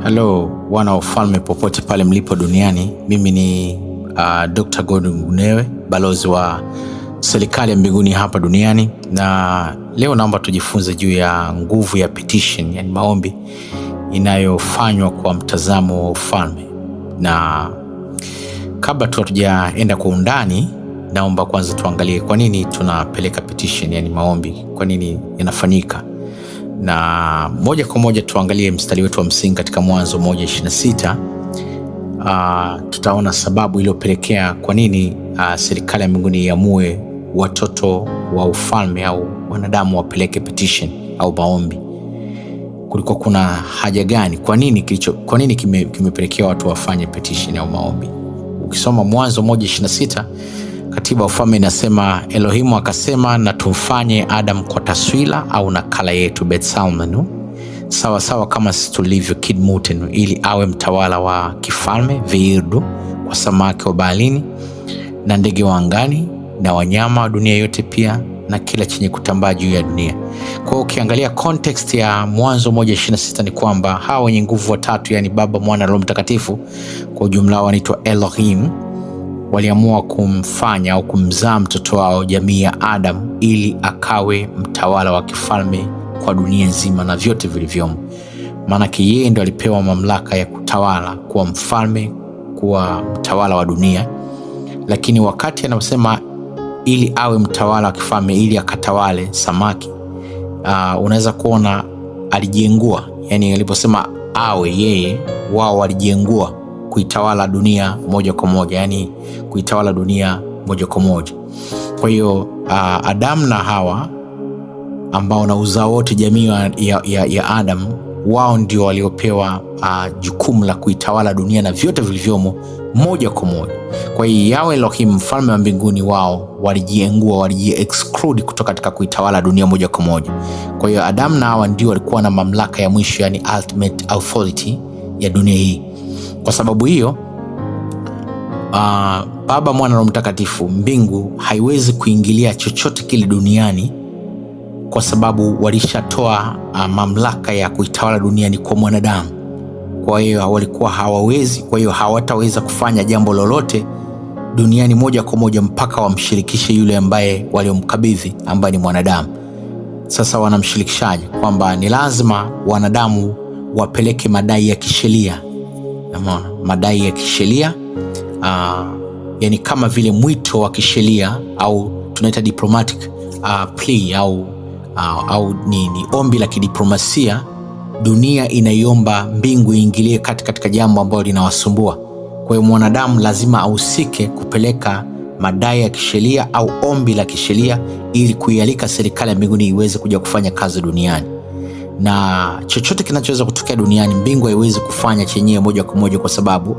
Hello, wana ufalme popote pale mlipo duniani. Mimi ni Dr. Gordon Gunewe, balozi wa serikali ya mbinguni hapa duniani, na leo naomba tujifunze juu ya nguvu ya petition, yani maombi inayofanywa kwa mtazamo wa ufalme. Na kabla tujaenda kwa undani, naomba kwanza tuangalie kwa nini tunapeleka petition, yani maombi, kwa nini yanafanyika. Na moja kwa moja tuangalie mstari wetu wa msingi katika Mwanzo 1:26. Tutaona sababu iliyopelekea kwa nini serikali ya mbinguni iamue watoto wa ufalme au wanadamu wapeleke petition au maombi. Kulikuwa kuna haja gani? Kwa nini kimepelekea watu wafanye petition au maombi? Ukisoma Mwanzo 1:26, katiba ya ufalme inasema, Elohimu akasema, na tumfanye Adam kwa taswira au nakala yetu Betsalmenu, sawa sawa kama sisi tulivyo kidmutenu, ili awe mtawala wa kifalme, viirdu kwa samaki wa baharini na ndege wa angani na wanyama wa dunia yote, pia na kila chenye kutambaa juu ya dunia. Kwa hiyo ukiangalia context ya Mwanzo 1:26 ni kwamba hawa wenye nguvu watatu, yani Baba, Mwana na Roho Mtakatifu, kwa ujumla wanaitwa Elohim, waliamua kumfanya au kumzaa mtoto wao jamii ya Adam ili akawe mtawala wa kifalme kwa dunia nzima na vyote vilivyomo. Maanake yeye ndo alipewa mamlaka ya kutawala, kuwa mfalme, kuwa mtawala wa dunia. Lakini wakati anaposema ili awe mtawala wa kifalme, ili akatawale samaki, unaweza kuona alijengua, yani aliposema awe yeye, wao walijengua kuitawala dunia moja kwa moja, yani kuitawala dunia moja kwa moja. Kwa hiyo Adam na Hawa ambao na uzao wote jamii ya Adam, wao ndio waliopewa jukumu la kuitawala dunia na vyote vilivyomo moja kwa moja. Kwa hiyo Yahweh Elohim, mfalme wa mbinguni, wao walijiengua, walijiexclude kutoka katika kuitawala dunia moja kwa moja. Kwa hiyo Adam na Hawa ndio walikuwa na mamlaka ya mwisho, yani ultimate authority ya dunia hii. Kwa sababu hiyo Baba, Mwana na Roho Mtakatifu, mbingu haiwezi kuingilia chochote kile duniani, kwa sababu walishatoa mamlaka ya kuitawala duniani kwa mwanadamu. Kwa hiyo walikuwa hawawezi, kwa hiyo hawataweza kufanya jambo lolote duniani moja kwa moja mpaka wamshirikishe yule ambaye waliomkabidhi, ambaye ni mwanadamu. Sasa wanamshirikishaje? Kwamba ni lazima wanadamu wapeleke madai ya kisheria. Madai ya kisheria, yani kama vile mwito wa kisheria, au tunaita diplomatic plea, au ni ombi la kidiplomasia. Dunia inaiomba mbingu iingilie katika jambo ambalo linawasumbua. Kwa hiyo mwanadamu lazima ahusike kupeleka madai ya kisheria au ombi la kisheria, ili kuialika serikali ya mbinguni iweze kuja kufanya kazi duniani. Na chochote kinachoweza kutokea duniani, mbingu haiwezi kufanya chenyewe moja kwa moja, kwa sababu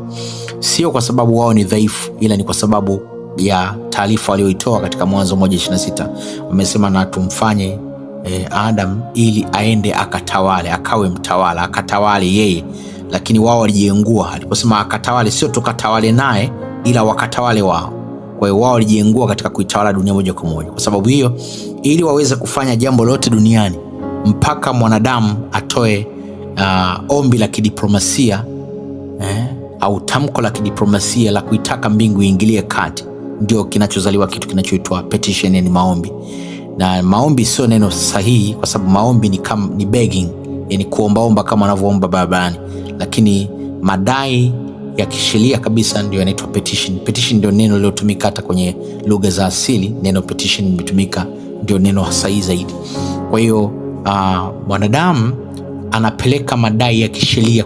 sio kwa sababu wao ni dhaifu, ila ni kwa sababu ya taarifa walioitoa katika Mwanzo 1:26. Wamesema, na tumfanye Adam ili aende akatawale, akawe mtawala, akatawale yeye. Lakini wao walijiengua. Aliposema akatawale, sio tukatawale naye, ila wakatawale wao. Kwa hiyo wao walijiengua katika kuitawala dunia moja kwa moja. Kwa sababu hiyo, ili waweze kufanya jambo lote duniani, mpaka mwanadamu atoe ombi la kidiplomasia au tamko la kidiplomasia la kuitaka mbingu iingilie kati, ndio kinachozaliwa kitu kinachoitwa petition, yani maombi. Na maombi sio neno sahihi, kwa sababu maombi ni begging, yani kuombaomba kama wanavyoomba barabarani. Lakini madai ya kisheria kabisa ndio yanaitwa petition. Petition ndio neno lilotumika hata kwenye lugha za asili. Neno petition limetumika, ndio neno sahihi zaidi. Kwa hiyo mwanadamu anapeleka madai ya kisheria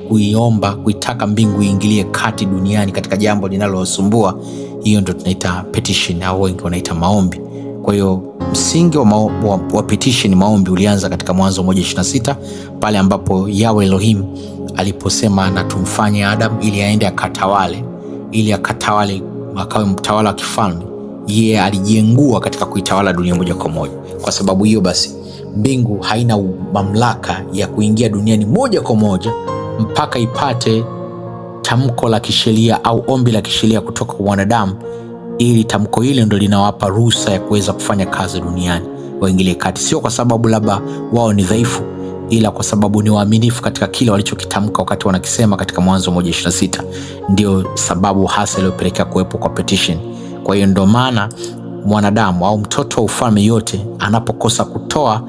kuitaka mbingu iingilie kati duniani katika jambo linalosumbua. Hiyo ndio tunaita petition, au wengi wanaita maombi. Kwa hiyo msingi wa petition, maombi, ulianza katika Mwanzo 1:26, pale ambapo Yahweh Elohim aliposema, na tumfanye Adam ili aende akatawale, ili akatawale akawe mtawala wa kifalme. Yeye alijiengua katika kuitawala dunia moja kwa moja. Kwa sababu hiyo basi, mbingu haina mamlaka ya kuingia duniani moja kwa moja mpaka ipate tamko la kisheria au ombi la kisheria kutoka kwa wanadamu, ili tamko hili ndio linawapa ruhusa ya kuweza kufanya kazi duniani, waingilie kati. Sio kwa sababu labda wao ni dhaifu, ila kwa sababu ni waaminifu katika kile walichokitamka wakati wanakisema katika Mwanzo 1:26, ndio sababu hasa iliyopelekea kuwepo kwa petition. Kwa hiyo ndio maana mwanadamu au mtoto wa ufalme yote anapokosa kutoa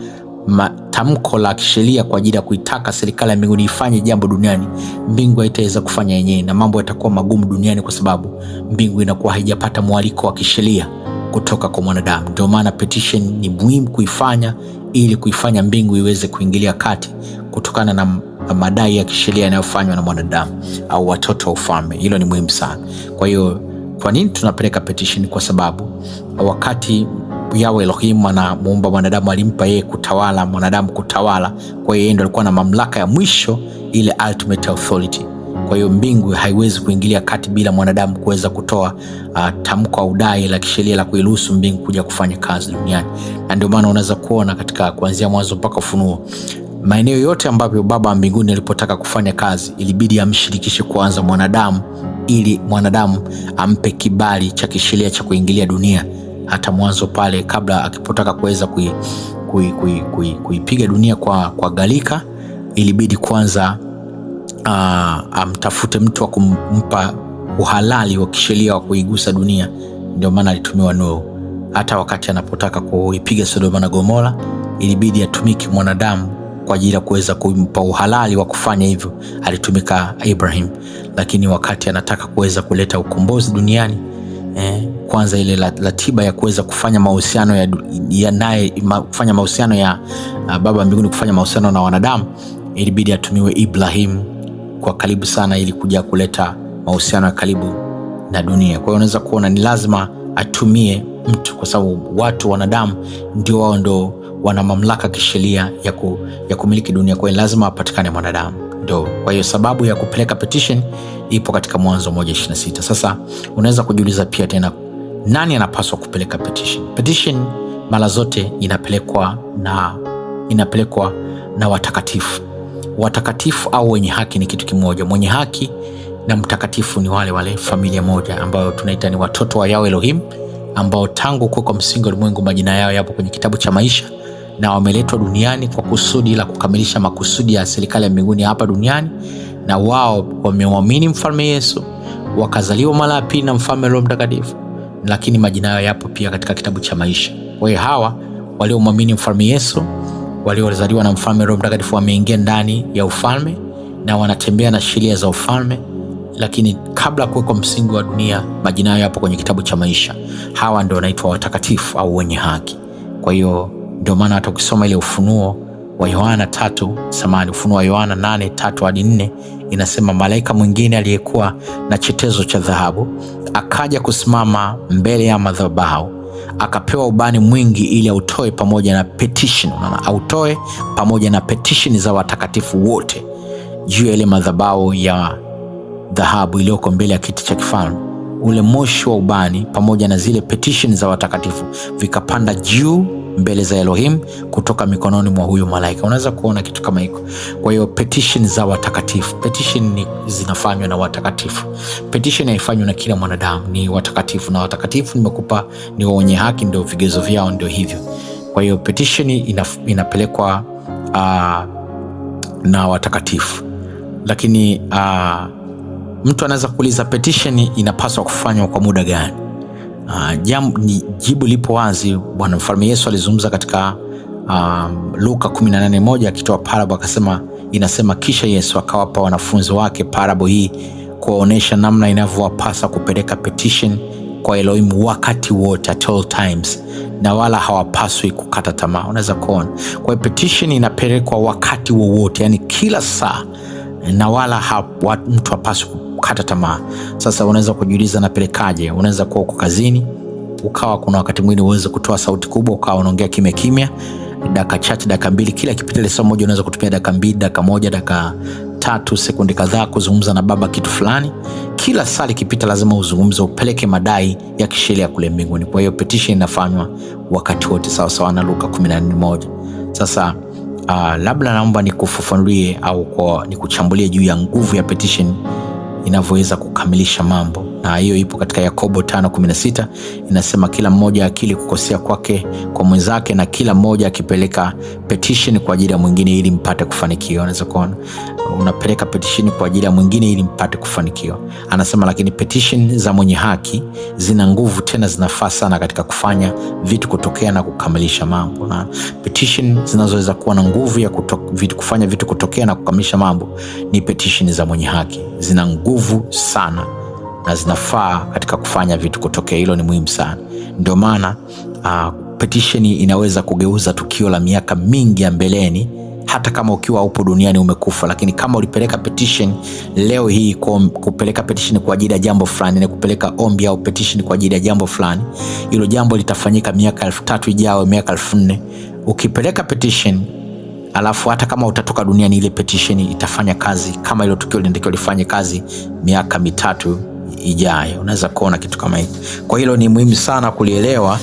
tamko la kisheria kwa ajili ya kuitaka serikali ya mbinguni ifanye jambo duniani, mbingu haitaweza kufanya yenyewe na mambo yatakuwa magumu duniani, kwa sababu mbingu inakuwa haijapata mwaliko wa kisheria kutoka kwa mwanadamu. Ndio maana petition ni muhimu kuifanya, ili kuifanya mbingu iweze kuingilia kati kutokana na madai ya kisheria yanayofanywa na mwanadamu au watoto wa ufalme. Hilo ni muhimu sana. Kwa hiyo kwa nini tunapeleka petition? Kwa sababu wakati Yahweh Elohim anamuumba mwanadamu, alimpa yeye kutawala mwanadamu, kutawala. Kwa hiyo yeye ndiye alikuwa na mamlaka ya mwisho, ile ultimate authority. Kwa hiyo mbingu haiwezi kuingilia kati bila mwanadamu kuweza kutoa tamko au dai la kisheria la kuiruhusu mbingu kuja kufanya kazi duniani. Na ndio maana unaweza kuona katika kuanzia Mwanzo mpaka Ufunuo, maeneo yote ambapo Baba wa mbinguni alipotaka kufanya kazi, ilibidi amshirikishe kwanza mwanadamu, ili mwanadamu ampe kibali cha kisheria cha kuingilia dunia. Hata mwanzo pale, kabla akipotaka kuweza kuipiga dunia kwa gharika, ilibidi kwanza amtafute mtu wa kumpa uhalali wa kisheria wa kuigusa dunia. Ndio maana alitumiwa Nuhu. Hata wakati anapotaka kuipiga Sodoma na Gomora, ilibidi atumike mwanadamu kwa ajili ya kuweza kumpa uhalali wa kufanya hivyo, alitumika Ibrahim. Lakini wakati anataka kuweza kuleta ukombozi duniani, kwanza ile ratiba ya kuweza kufanya mahusiano kufanya mahusiano ya Baba mbinguni kufanya mahusiano na wanadamu, ilibidi atumiwe Ibrahim kwa karibu sana, ili kuja kuleta mahusiano ya karibu na dunia. Kwa hiyo unaweza kuona ni lazima atumie mtu, kwa sababu watu wanadamu ndio wao ndio wana mamlaka kisheria ya kumiliki dunia. Kwa hiyo lazima apatikane mwanadamu. Ndio kwa hiyo sababu ya kupeleka petition ipo katika Mwanzo 1:26. Sasa unaweza kujiuliza pia tena, nani anapaswa kupeleka petition? Petition mara zote inapelekwa na watakatifu. Watakatifu au wenye haki ni kitu kimoja. Mwenye haki na mtakatifu ni wale familia moja, ambayo tunaita ni watoto wa Yahweh Elohim, ambao tangu kuwekwa msingi wa ulimwengu majina yao yapo kwenye kitabu cha maisha, na wameletwa duniani kwa kusudi la kukamilisha makusudi ya serikali ya mbinguni hapa duniani. Na wao wamemwamini mfalme Yesu, wakazaliwa mara ya pili na mfalme Roho Mtakatifu, lakini majina yao yapo pia katika kitabu cha maisha. Kwa hiyo hawa waliomwamini mfalme Yesu, waliozaliwa na mfalme Roho Mtakatifu, wameingia ndani ya ufalme na wanatembea na sheria za ufalme, lakini kabla kuwekwa msingi wa dunia majina yao yapo kwenye kitabu cha maisha. Hawa ndio wanaitwa watakatifu au wenye haki. Kwa hiyo ndio maana hata ukisoma ile Ufunuo wa Yohana 8:3-4 inasema, malaika mwingine aliyekuwa na chetezo cha dhahabu akaja kusimama mbele ya madhabahu, akapewa ubani mwingi ili autoe pamoja na petition, autoe pamoja na petition za watakatifu wote juu ya ile madhabahu ya dhahabu iliyoko mbele ya kiti cha kifalme. Ule moshi wa ubani pamoja na zile petition za watakatifu vikapanda juu mbele za Elohim kutoka mikononi mwa huyo malaika. Unaweza kuona kitu kama hiko. Kwa hiyo petition za watakatifu, petition zinafanywa na watakatifu. Petition haifanywi na kila mwanadamu, ni watakatifu, na watakatifu nimekupa ni wenye haki, ndio vigezo vyao ndio hivyo. Kwa hiyo petition inapelekwa na watakatifu. Lakini mtu anaweza kuuliza petition inapaswa kufanywa kwa muda gani? Jibu lipo wazi. Bwana mfalme Yesu alizungumza katika Luka 18:1 akitoa parable, akasema, inasema, kisha Yesu akawapa wanafunzi wake parable hii kuwaonesha namna inavyowapasa kupeleka petition kwa Elohim wakati wote, at all times, na wala hawapaswi kukata tamaa. Unaweza kuona. Kwa hiyo petition inapelekwa wakati wowote, yani kila saa, na wala mtu hapaswi kukata tamaa. Sasa unaweza kujiuliza, napelekaje? Unaweza kuwa uko kazini, ukawa kuna wakati mwingine uweze kutoa sauti kubwa, ukawa unaongea kimya kimya, dakika chache, dakika mbili, kila kipita ile saa moja unaweza kutumia dakika 2, dakika 1, dakika 3, sekundi kadhaa kuzungumza na Baba kitu fulani. Kila saa likipita lazima uzungumze, upeleke madai ya kisheria kule mbinguni. Kwa hiyo petition inafanywa wakati wote, sawa sawa na Luka 14:1. Sasa labda naomba nikufafanulie au nikuchambulie juu ya nguvu ya petition inavyoweza kukamilisha mambo, na hiyo ipo katika Yakobo 5:16. Inasema kila mmoja akili kukosea kwake kwa mwenzake, na kila mmoja akipeleka petition kwa ajili ya mwingine ili mpate kufanikiwa. Unaweza kuona unapeleka petition kwa ajili ya mwingine ili mpate kufanikiwa. Anasema lakini petition za mwenye haki zina nguvu, tena zinafaa sana katika kufanya vitu kutokea na kukamilisha mambo. Na petition zinazoweza kuwa na nguvu ya kufanya vitu kutokea na kukamilisha mambo ni petition za mwenye haki. Zina nguvu sana na zinafaa katika kufanya vitu kutokea. Hilo ni muhimu sana. Ndio maana petition inaweza kugeuza tukio la miaka mingi ya mbeleni, hata kama ukiwa upo duniani umekufa. Lakini kama ulipeleka petition leo hii, kupeleka petition kwa ajili ya jambo fulani, na kupeleka ombi au petition kwa ajili ya jambo fulani, hilo jambo litafanyika miaka 3000 ijayo, miaka 4000. Ukipeleka petition alafu hata kama utatoka duniani, ile petition itafanya kazi kama hilo tukio linatakiwa lifanye kazi miaka 3 ijayo. Unaweza kuona kitu kama hicho. Kwa hilo ni muhimu sana kulielewa,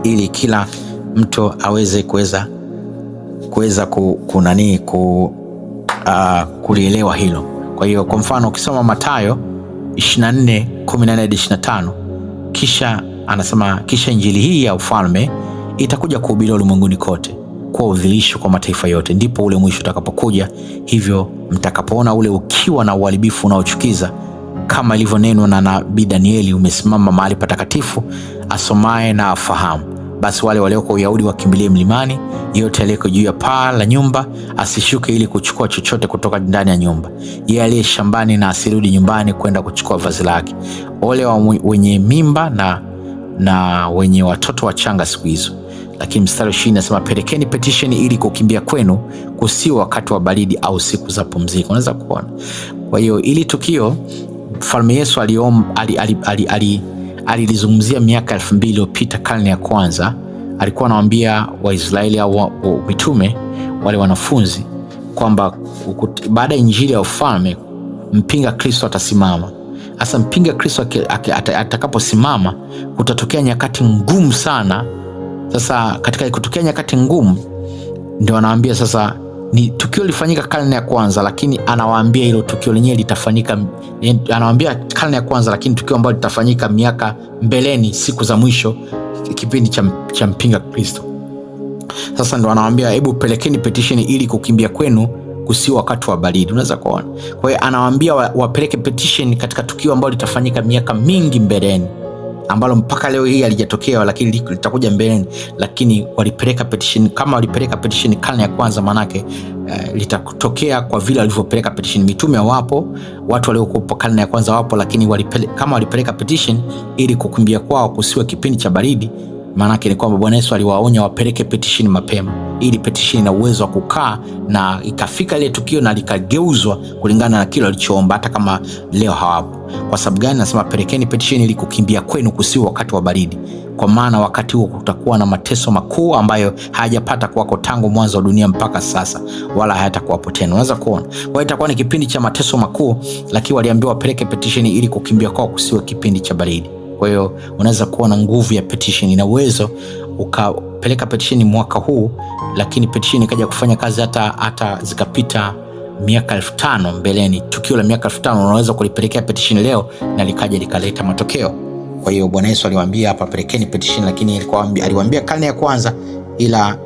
ili kila mtu aweze kuweza kulielewa hilo. Kwa hiyo kwa mfano ukisoma Mathayo 24:14-25, kisha anasema kisha injili hii ya ufalme itakuja kuhubiriwa ulimwenguni kote kwa udhihirisho kwa mataifa yote, ndipo ule mwisho utakapokuja. Hivyo mtakapoona ule ukiwa na uharibifu unaochukiza, kama ilivyonenwa na nabii Danieli, umesimama mahali patakatifu, asomaye na afahamu. Basi wale walioko Uyahudi wakimbilie mlimani, yote aliyeko juu ya paa la nyumba asishuke ili kuchukua chochote kutoka ndani ya nyumba. Yeye aliye shambani na asirudi nyumbani kwenda kuchukua vazi lake. Ole wa wenye mimba na wenye watoto wachanga siku hizo. Lakini mstari 20 nasema pelekeni petition ili kukimbia kwenu kusiwe wakati wa baridi au siku za pumziko. Unaweza kuona. Kwa hiyo ili tukio Mfalme Yesu alilizungumzia miaka 2000 iliyopita, karne ya kwanza. Alikuwa anawaambia Waisraeli au mitume, wale wanafunzi, kwamba baada ya injili ya ufalme mpinga Kristo atasimama. Sasa mpinga Kristo atakaposimama, kutatokea nyakati ngumu sana. Sasa katika kutokea nyakati ngumu, ndio anawaambia sasa ni tukio lifanyika karne ya kwanza, lakini anawaambia hilo tukio lenyewe litafanyika, anawaambia karne ya kwanza, lakini tukio ambalo litafanyika miaka mbeleni, siku za mwisho, kipindi cha mpinga Kristo. Sasa ndio anawaambia hebu pelekeni petition ili kukimbia kwenu kusiwe wakati wa baridi. Unaweza kuona. Kwa hiyo anawaambia wapeleke petition katika tukio ambalo litafanyika miaka mingi mbeleni, ambalo mpaka leo hii halijatokea, lakini litakuja mbeleni. Lakini walipeleka petition, kama walipeleka petition karne ya kwanza, manake litatokea kwa vile walivyopeleka petition. Mitume wapo, watu waliokuwa karne ya kwanza wapo, lakini kama walipeleka petition ili kukimbia kwao kusiwe kipindi cha baridi, manake ni kwamba Bwana Yesu aliwaonya wapeleke petition mapema, ili petition ina uwezo wa kukaa na ikafika ile tukio na likageuzwa kulingana na kile walichoomba, hata kama leo hawapo. Kwa sababu gani nasema pelekeni petition ili kukimbia kwenu kusiwe wakati wa baridi? Kwa maana wakati huo kutakuwa na mateso makuu ambayo hayajapata kuwako tangu mwanzo wa dunia mpaka sasa, wala hayatakuwapo tena. Unaweza kuona. Kwa hiyo itakuwa ni kipindi cha mateso makuu, lakini waliambiwa wapeleke petition ili kukimbia kwao kusiwe kipindi cha baridi. Kwa hiyo unaweza kuona nguvu ya petition. Ina uwezo ukapeleka petition mwaka huu, lakini petition ikaja kufanya kazi hata zikapita miaka 5000 mbeleni. Tukio la miaka 5000 unaweza kulipelekea petition leo na likaja likaleta matokeo. Kwa hiyo Bwana Yesu aliwaambia hapa pelekeni petition, lakini aliwaambia karne ya kwanza, ila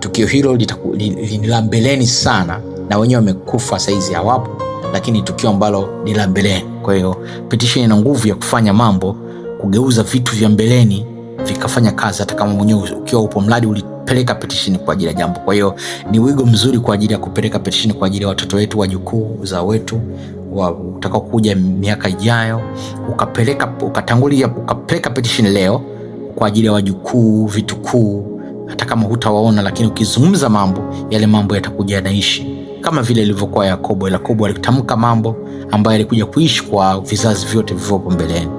tukio hilo ni la mbeleni sana, na wenyewe wamekufa saizi hawapo, lakini tukio ambalo ni la mbeleni. Kwa hiyo petition ina nguvu ya kufanya mambo, kugeuza vitu vya mbeleni vikafanya kazi, hata kama mwenyewe ukiwa upo, mradi ulipeleka petition kwa ajili ya jambo. Kwa hiyo ni wigo mzuri kwa ajili ya kupeleka petition kwa ajili ya watoto wetu, wajukuu za wetu utakao kuja miaka ijayo. Ukapeleka petition leo kwa ajili ya wajukuu, vitukuu, hata kama hutawaona, lakini ukizungumza mambo, yale mambo yatakuja yanaishi, kama vile ilivyokuwa Yakobo. Yakobo alitamka mambo ambayo yalikuja kuishi kwa vizazi vyote vilivyopo mbeleni.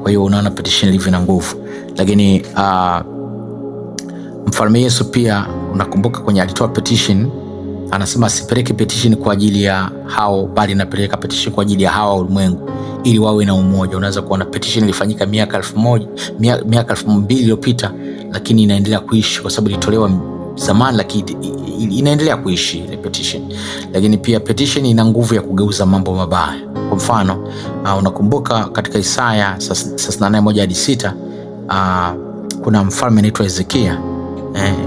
Kwa hiyo unaona petition ilivyo na nguvu. Lakini Mfalme Yesu pia unakumbuka kwenye alitoa petition, anasema asipeleke petition kwa ajili ya hao, bali napeleka petition kwa ajili ya hawa ulimwengu ili wawe na umoja. Unaweza kuona petition ilifanyika miaka 2000 iliyopita, lakini inaendelea kuishi kwa sababu ilitolewa zamani, lakini inaendelea kuishi ile petition. Lakini pia petition ina nguvu ya kugeuza mambo mabaya. Kwa mfano unakumbuka katika Isaya 38:1-6 kuna mfalme anaitwa Hezekia.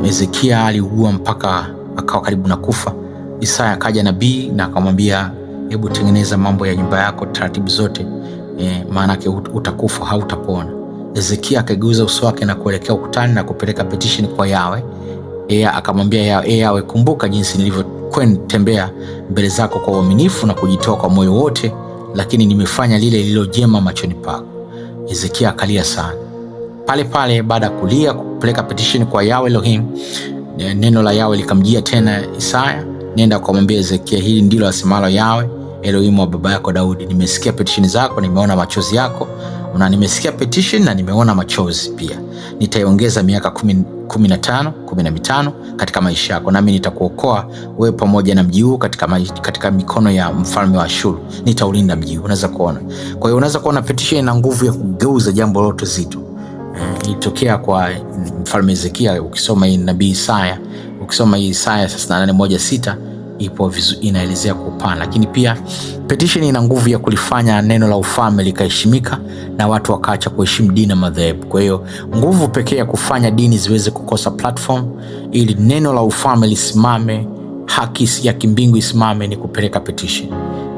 Hezekia aliugua mpaka akawa karibu na kufa. Isaya akaja nabii na akamwambia, hebu tengeneza mambo ya nyumba yako taratibu zote, maana yake utakufa, hautapona. Hezekia akageuza uso wake na kuelekea ukutani na kupeleka petition kwa Yawe. Akamwambia Yawe, kumbuka jinsi nilivyotembea mbele zako kwa uaminifu na kujitoa kwa moyo wote, lakini nimefanya lile lililo jema machoni pako. Hezekia akalia sana. Pale pale baada ya kulia kupeleka petition kwa Yawe Elohim, neno la Yawe likamjia tena Isaya, nenda ukamwambia Hezekia, hili ndilo asemalo Yawe Elohim wa baba yako Daudi, nimesikia petition zako, nimeona machozi yako, na nimesikia petition na nimeona machozi pia. Nitaiongeza miaka 15 katika maisha yako, nami nitakuokoa wewe pamoja na mji huu katika mikono ya mfalme wa Ashuru. Nitaulinda mji huu. Unaweza kuona. Kwa hiyo unaweza kuona petition ina nguvu ya kugeuza jambo lote zito. Ilitokea kwa mfalme Hezekia. Ukisoma hii nabii Isaya, ukisoma hii Isaya 38:1-6 ipo inaelezea kwa upana. Lakini pia petition ina nguvu ya kulifanya neno la ufalme likaheshimika na watu wakaacha kuheshimu dini na madhehebu. Kwa hiyo nguvu pekee ya kufanya dini ziweze kukosa platform ili neno la ufalme lisimame, haki ya kimbingu isimame, ni kupeleka petition.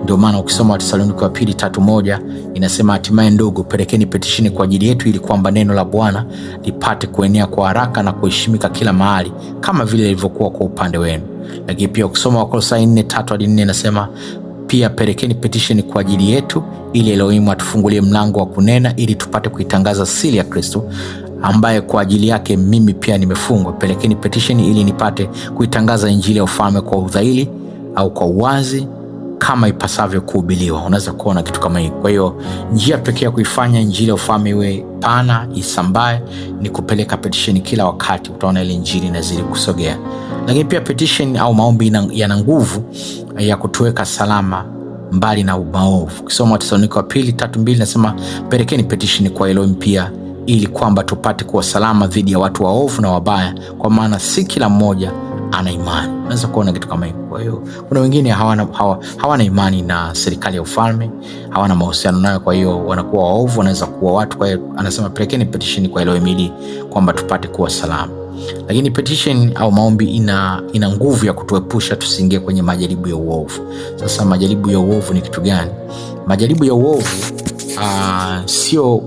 Ndio maana ukisoma Wathesalonike wa pili 3:1 inasema, hatimaye ndugu, pelekeni petition kwa ajili yetu ili kwamba neno la Bwana lipate kuenea kwa haraka na kuheshimika kila mahali kama vile ilivyokuwa kwa upande wenu. Lakini pia ukisoma Wakolosai 4:3-4 inasema pia pelekeni petition kwa ajili yetu ili Elohim atufungulie mlango wa kunena ili tupate kuitangaza siri ya Kristo ambaye kwa ajili yake mimi pia nimefungwa. Pelekeni petition ili nipate kuitangaza injili ya ufalme kwa udhahiri au kwa uwazi kama ipasavyo kuhubiriwa. Unaweza kuona kitu kama hii. Kwa hiyo njia pekee ya kuifanya injili ya ufalme iwe pana, isambae, ni kupeleka petition kila wakati. Utaona ile injili inazidi kusogea. Lakini pia petition au maombi yana nguvu ya kutuweka salama mbali na maovu. Ukisoma Wathesalonike wa pili 3:2 nasema, pelekeni petition kwa Elohim pia ili kwamba tupate kuwa salama dhidi ya watu waovu na wabaya, kwa maana si kila mmoja ana imani. Unaweza kuona kitu kama hiyo. Kwa hiyo kuna wengine hawana imani na serikali ya ufalme, hawana mahusiano nayo, kwa hiyo wanakuwa waovu, wanaweza kuwa watu. Kwa hiyo anasema pelekeni petition kwa Elohim ili kwamba tupate kuwa salama. Lakini petition au maombi ina nguvu ya kutuepusha tusiingie kwenye majaribu ya uovu. Sasa majaribu ya uovu ni kitu gani? Majaribu ya uovu sio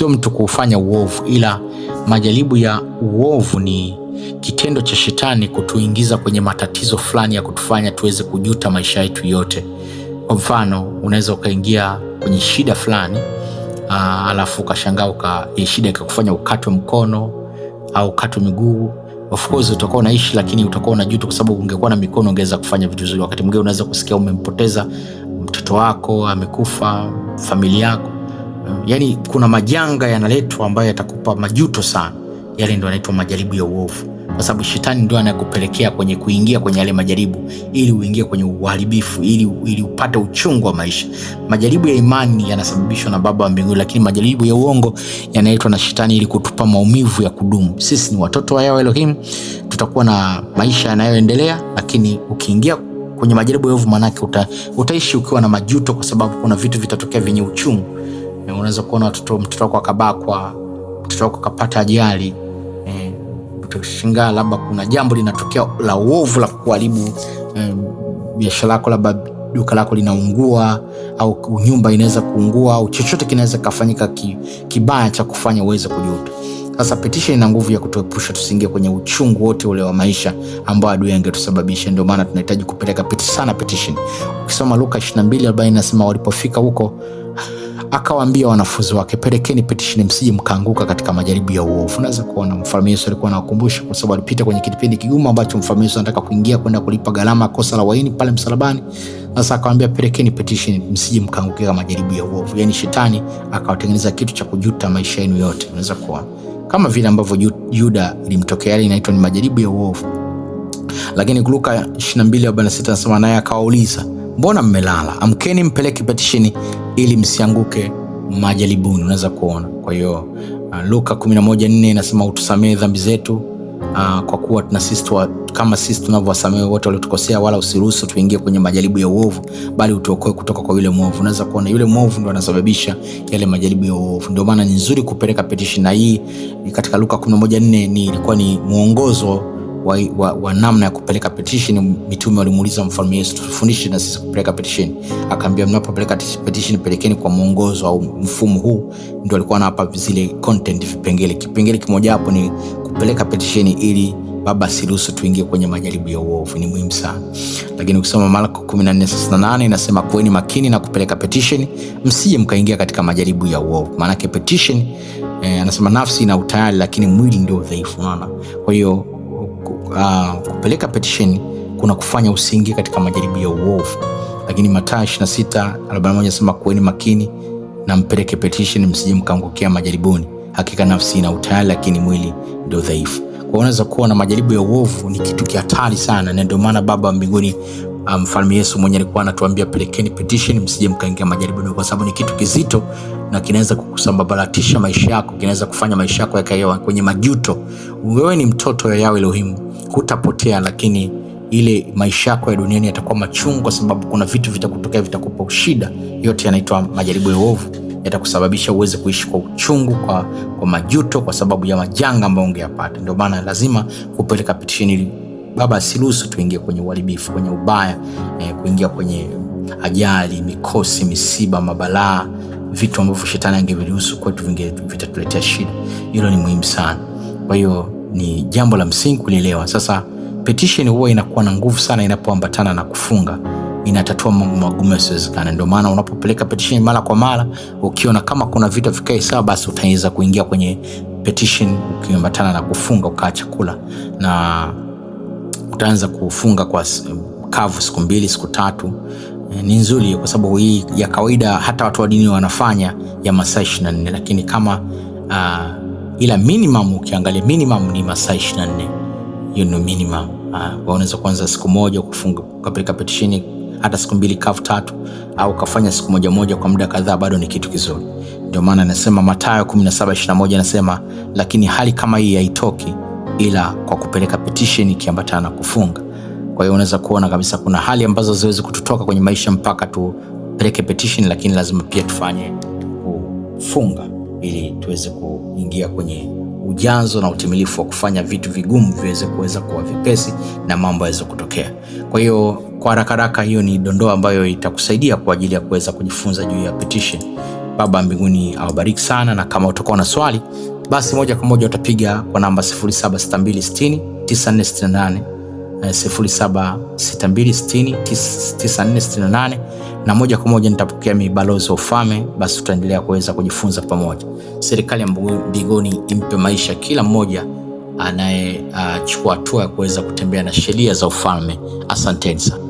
mtu kufanya uovu, ila majaribu ya uovu ni kitendo cha shetani kutuingiza kwenye matatizo fulani ya kutufanya tuweze kujuta maisha yetu yote. Kwa mfano, unaweza ukaingia kwenye shida fulani, alafu ukashangaa shida ikakufanya ukatwe mkono au ukatwe miguu. Of course utakuwa unaishi, lakini utakuwa unajuta kwa sababu ungekuwa na mikono ungeweza kufanya vitu vizuri. Wakati mwingine unaweza kusikia umempoteza mtoto wako, amekufa, familia yako. Yaani kuna majanga yanaletwa ambayo yatakupa majuto sana. Yale ndio yanaitwa majaribu ya uovu, kwa sababu shetani ndio anayekupelekea kwenye kuingia kwenye yale majaribu ili uingie kwenye uharibifu, ili upate uchungu wa maisha. Majaribu ya imani yanasababishwa na Baba wa mbinguni, lakini majaribu ya uongo yanaletwa na shetani ili kutupa maumivu ya kudumu. Sisi ni watoto wa Yahweh Elohim, tutakuwa na maisha yanayoendelea, lakini ukiingia kwenye majaribu ya uovu manake utaishi ukiwa na majuto, kwa sababu kuna vitu vitatokea vyenye uchungu. Unaweza kuona mtoto wako akabakwa, mtoto wako kapata ajali, utashangaa labda kuna jambo linatokea la uovu la kuharibu biashara yako, labda duka lako linaungua au nyumba inaweza kuungua au chochote kinaweza kufanyika kibaya cha kufanya uweze kujuta. Sasa petition ina nguvu ya kutuepusha tusiingie kwenye uchungu wote ule wa maisha ambao adui angetusababisha. Ndio maana tunahitaji kupeleka petition. Ukisoma Luka 22:40 nasema, walipofika huko akawaambia wanafunzi wake, pelekeni petition msije mkaanguka katika majaribu ya uovu. Unaweza kuona mfalme Yesu alikuwa anawakumbusha, kwa sababu alipita kwenye kipindi kigumu ambacho mfalme Yesu anataka kuingia kwenda kulipa gharama kosa la waini pale msalabani. Sasa akawaambia pelekeni petition msije mkaanguka katika majaribu ya uovu. Yaani shetani akawatengeneza kitu cha kujuta maisha yenu yote. Unaweza kuona kama vile ambavyo Yuda ilimtokea, ile inaitwa ni majaribu ya uovu. Lakini Luka 22:46 nasema, naye akawauliza, mbona mmelala? Amkeni mpeleke petition ili msianguke majaribuni. Unaweza kuona. Kwa hiyo Luka 11:4 inasema, utusamee dhambi zetu kwa kuwa na sisi kama sisi tunavyowasamehe wote waliotukosea, wala usiruhusu tuingie kwenye majaribu ya uovu, bali utuokoe kutoka kwa yule mwovu. Unaweza kuona yule mwovu ndo anasababisha yale majaribu ya uovu. Ndio maana ni nzuri kupeleka petition, na hii katika Luka 11:4 ilikuwa ni mwongozo wa namna ya kupeleka petition. Mitume walimuuliza Mfalme Yesu, tufundishe na sisi kupeleka petition. Akaambia, mnapopeleka petition pelekeni kwa mwongozo au mfumo huu. Ndio alikuwa anapa zile content, vipengele. Kipengele kimoja hapo ni kupeleka petition ili Baba asiruhusu tuingie kwenye majaribu ya uovu. Ni muhimu sana. Lakini ukisoma Marko 14:38 inasema, kuweni makini na kupeleka petition, msije mkaingia katika majaribu ya uovu. Maana yake petition, anasema nafsi ina utayari lakini mwili ndio dhaifu. Unaona? Kwa hiyo kupeleka petition kuna kufanya usiingie katika majaribu ya uovu. Lakini Mathayo 26:41 inasema, kuweni makini na mpeleke petition, msije mkaangukia majaribuni. Hakika nafsi ina utayari lakini mwili ndio dhaifu. Kwa unaweza kuona majaribu ya uovu ni kitu kihatari sana, na ndio maana Baba wa mbinguni, Mfalme Yesu mwenyewe alikuwa anatuambia pelekeni petition, msije mkaingia majaribuni, kwa sababu ni kitu kizito na kinaweza kukusambaratisha maisha yako, kinaweza kufanya maisha yako yakawa kwenye majuto. Wewe ni mtoto wa Yahweh Elohim, hutapotea, lakini ile maisha yako ya duniani yatakuwa machungu, kwa sababu kuna vitu vitakutokea, vitakupa shida. Yote yanaitwa majaribu ya uovu, yatakusababisha uweze kuishi kwa uchungu, kwa majuto, kwa sababu ya majanga ambayo ungeyapata. Ndio maana lazima kupeleka petition ili Baba asiruhusu tuingie kwenye uharibifu, kwenye ubaya, kuingia kwenye ajali, mikosi, misiba, mabalaa, vitu ambavyo shetani angeviruhusu kwetu vitatuletea shida. Hilo ni muhimu sana. Kwa hiyo ni jambo la msingi kulielewa. Sasa petition huwa inakuwa na nguvu sana inapoambatana na kufunga. Inatatua mambo magumu yasiyowezekana. Ndio maana unapopeleka petition mara kwa mara, ukiona kama kuna vitu vikae sawa, basi utaweza kuingia kwenye petition ukiambatana na kufunga, ukaacha kula, na utaanza kufunga kwa kavu siku 2, siku 3. Ni nzuri kwa sababu hii ya kawaida hata watu wa dini wanafanya ya masaa 24, lakini kama ila minimum, ukiangalia minimum ni masaa 24. Hiyo ndio minimum. Unaweza kuanza siku moja kufunga, ukapeleka petition hata siku 2, kavu 3, au kafanya siku moja kwa muda kadhaa, bado ni kitu kizuri. Ndio maana nasema Mathayo 17:21 nasema, lakini hali kama hii haitoki ila kwa kupeleka petition ikiambatana na kufunga. Kwa hiyo unaweza kuona kabisa kuna hali ambazo ziwezi kututoka kwenye maisha mpaka tupeleke petition, lakini lazima pia tufanye kufunga ili tuweze kuingia kwenye ujanzo na utimilifu wa kufanya vitu vigumu kuweza kuwa vipesi na mambo yaweze kutokea. Kwa hiyo kwa haraka hiyo ni dondoo ambayo itakusaidia kwa ajili ya kuweza kujifunza juu ya petition. Baba mbinguni awabariki sana, na kama utakuwa na swali, basi moja kwa moja utapiga kwa namba 0762609468, 0762609468, na moja kwa moja nitapokea balozi wa ufalme. Basi tutaendelea kuweza kujifunza pamoja. Serikali ya mbinguni impe maisha kila mmoja anayechukua hatua ya kuweza kutembea na sheria za ufalme. Asanteni sana.